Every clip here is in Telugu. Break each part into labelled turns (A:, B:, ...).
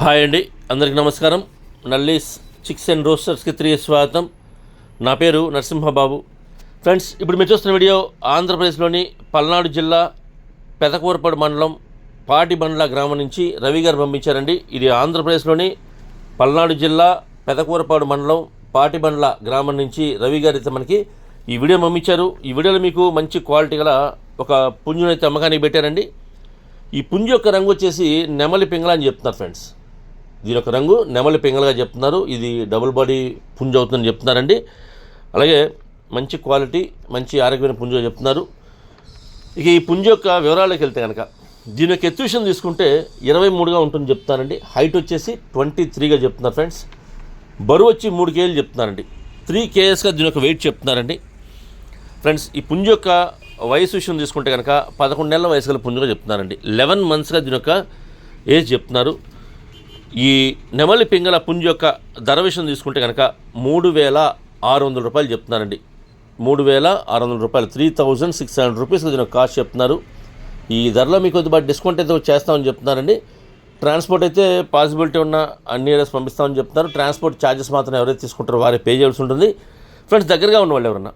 A: హాయ్ అండి, అందరికీ నమస్కారం. నల్లీస్ చిక్స్ అండ్ రోస్టర్స్కి తిరిగి స్వాగతం. నా పేరు నరసింహబాబు. ఫ్రెండ్స్, ఇప్పుడు మీరు చూస్తున్న వీడియో ఆంధ్రప్రదేశ్లోని పల్నాడు జిల్లా పెదకూరపాడు మండలం పాటిబండ్ల గ్రామం నుంచి రవి గారు పంపించారండి. ఇది ఆంధ్రప్రదేశ్లోని పల్నాడు జిల్లా పెదకూరపాడు మండలం పాటిబండ్ల గ్రామం నుంచి రవి గారు అయితే మనకి ఈ వీడియో పంపించారు. ఈ వీడియోలో మీకు మంచి క్వాలిటీ గల ఒక పుంజును అయితే అమ్మకానికి పెట్టారండి. ఈ పుంజు యొక్క రంగు వచ్చేసి నెమలి పింగళ అని చెప్తున్నారు ఫ్రెండ్స్. దీని యొక్క రంగు నెమలి పింగళగా చెప్తున్నారు. ఇది డబుల్ బాడీ పుంజు అవుతుందని చెప్తున్నారండి. అలాగే మంచి క్వాలిటీ, మంచి ఆరోగ్యమైన పుంజుగా చెప్తున్నారు. ఇక ఈ పుంజు యొక్క వివరాలకు వెళ్తే కనుక దీని యొక్క ఎత్తు విషయం తీసుకుంటే 23గా ఉంటుంది చెప్తున్నారండి. హైట్ వచ్చేసి 23గా చెప్తున్నారు ఫ్రెండ్స్. బరువు వచ్చి 3 కేజీలు చెప్తున్నారండి. 3 kgsగా దీని యొక్క వెయిట్ చెప్తున్నారండి. ఫ్రెండ్స్, ఈ పుంజు యొక్క వయసు విషయం తీసుకుంటే కనుక 11 నెలల వయసు గల పుంజుగా చెప్తున్నారండి. 11 monthsగా దీని యొక్క ఏజ్ చెప్తున్నారు. ఈ నెమలి పింగళ పుంజు యొక్క ధర విషయం తీసుకుంటే కనుక 3,600 రూపాయలు చెప్తున్నారండి. 3,600 రూపాయలు, 3,600 రూపీస్ దీని యొక్క కాస్ట్ చెప్తున్నారు. ఈ ధరలో మీకు కొద్దిగా డిస్కౌంట్ అయితే చేస్తామని చెప్తున్నారండి. ట్రాన్స్పోర్ట్ అయితే పాసిబిలిటీ ఉన్న అన్ని ఏరియాస్ పంపిస్తామని చెప్తున్నారు. ట్రాన్స్పోర్ట్ ఛార్జెస్ మాత్రం ఎవరైతే తీసుకుంటారో వారే పే చేయాల్సి ఉంటుంది. ఫ్రెండ్స్, దగ్గరగా ఉన్న వాళ్ళు ఎవరన్నా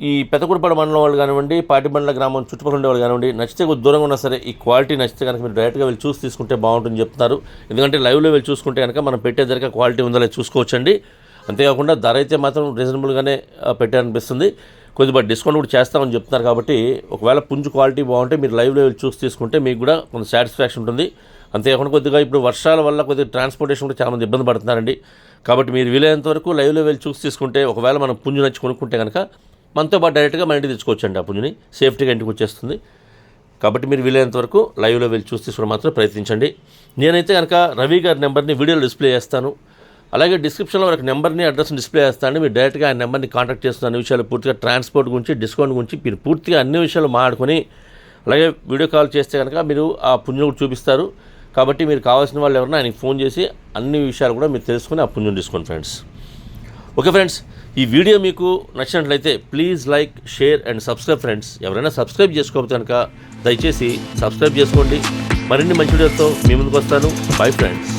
A: ఈ పెదకూరపాడు మండలం వాళ్ళు కానివ్వండి, పాటిబండ్ల గ్రామం చుట్టుపక్కల ఉండే వాళ్ళు కానివ్వండి, నచ్చితే కొద్ది దూరంగా ఉన్నా సరే ఈ క్వాలిటీ నచ్చితే కనుక మీరు డైరెక్ట్గా వెళ్ళి చూసి తీసుకుంటే బాగుంటుందని చెప్తున్నారు. ఎందుకంటే లైవ్లో వెళ్ళి చూసుకుంటే కనుక మనం పెట్టే ధరగా క్వాలిటీ ఉందో లేదు చూసుకోవచ్చండి. అంతేకాకుండా ధర అయితే మాత్రం రీజనబుల్గానే పెట్టారనిపిస్తుంది. కొద్దిగా డిస్కౌంట్ కూడా చేస్తామని చెప్తున్నారు. కాబట్టి ఒకవేళ పుంజు క్వాలిటీ బాగుంటే మీరు లైవ్లో వెళ్ళి చూసి తీసుకుంటే మీకు కూడా కొంత సాటిస్ఫాక్షన్ ఉంటుంది. అంతేకాకుండా కొద్దిగా ఇప్పుడు వర్షాల వల్ల కొద్దిగా ట్రాన్స్పోర్టేషన్ కూడా చాలా మంది ఇబ్బంది పడుతున్నారండి. కాబట్టి మీరు వీలైనంత వరకు లైవ్లో వెళ్ళి చూసి తీసుకుంటే ఒకవేళ మనం పుంజు నచ్చి కొనుక్కుంటే కనుక మనతో పాటు డైరెక్ట్గా మన ఇంటికి తెచ్చుకోవచ్చండి. ఆ పుంజుని సేఫ్టీగా ఇంటికి వచ్చేస్తుంది. కాబట్టి మీరు వీలైనంత వరకు లైవ్లో వెళ్ళి చూసి తీసుకోవడం మాత్రం ప్రయత్నించండి. నేనైతే కనుక రవి గారి నెంబర్ని వీడియోలో డిస్ప్లే చేస్తాను. అలాగే డిస్క్రిప్షన్లో ఒక నెంబర్ని, అడ్రస్ని డిస్ప్లే చేస్తాను. మీరు డైరెక్ట్గా ఆ నెంబర్ని కాంటాక్ట్ చేస్తున్న అన్ని విషయాలు పూర్తిగా ట్రాన్స్పోర్ట్ గురించి, డిస్కౌంట్ గురించి మీరు పూర్తిగా అన్ని విషయాలు మాట్లాడుకొని అలాగే వీడియో కాల్ చేస్తే కనుక మీరు ఆ పుంజును కూడా చూపిస్తారు. కాబట్టి మీరు కావాల్సిన వాళ్ళు ఎవరైనా ఆయనకి ఫోన్ చేసి అన్ని విషయాలు కూడా మీరు తెలుసుకుని ఆ పుంజును తీసుకోండి ఫ్రెండ్స్. ఓకే ఫ్రెండ్స్, ఈ వీడియో మీకు నచ్చినట్లయితే please like, share and subscribe friends. ఎవరైనా సబ్స్క్రైబ్ చేసుకోకపోతే కనుక దయచేసి సబ్స్క్రైబ్ చేసుకోండి. మరిన్ని మంచి వీడియోతో మీ ముందుకు వస్తాను. Bye friends.